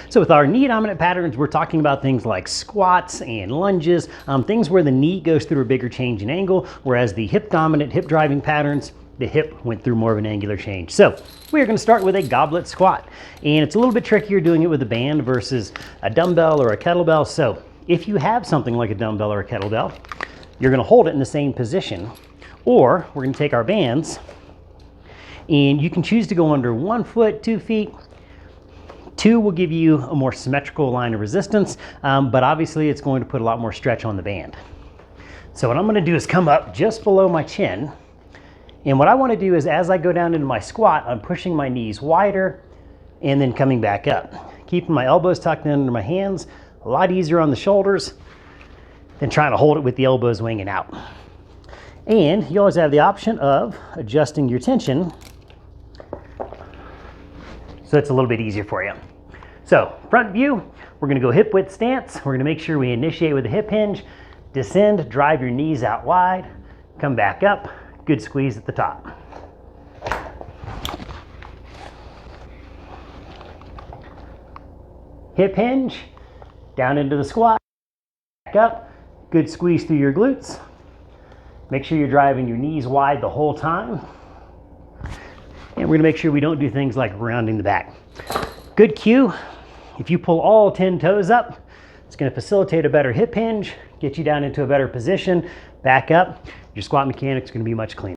So with our knee dominant patterns, we're talking about things like squats and lunges, things where the knee goes through a bigger change in angle, whereas the hip dominant, hip driving patterns, the hip went through more of an angular change. So we're going to start with a goblet squat, and it's a little bit trickier doing it with a band versus a dumbbell or a kettlebell. So if you have something like a dumbbell or a kettlebell, you're going to hold it in the same position, or we're going to take our bands and you can choose to go under 1 foot, 2 feet. 2 will give you a more symmetrical line of resistance, but obviously it's going to put a lot more stretch on the band. So what I'm going to do is come up just below my chin. And what I want to do is, as I go down into my squat, I'm pushing my knees wider and then coming back up. Keeping my elbows tucked in under my hands, a lot easier on the shoulders than trying to hold it with the elbows winging out. And you always have the option of adjusting your tension so it's a little bit easier for you. So front view, we're going to go hip width stance. We're going to make sure we initiate with a hip hinge, descend, drive your knees out wide, come back up, good squeeze at the top. Hip hinge, down into the squat, back up, good squeeze through your glutes. Make sure you're driving your knees wide the whole time. And we're going to make sure we don't do things like rounding the back. Good cue. If you pull all 10 toes up, it's going to facilitate a better hip hinge, get you down into a better position, back up. Your squat mechanics is going to be much cleaner.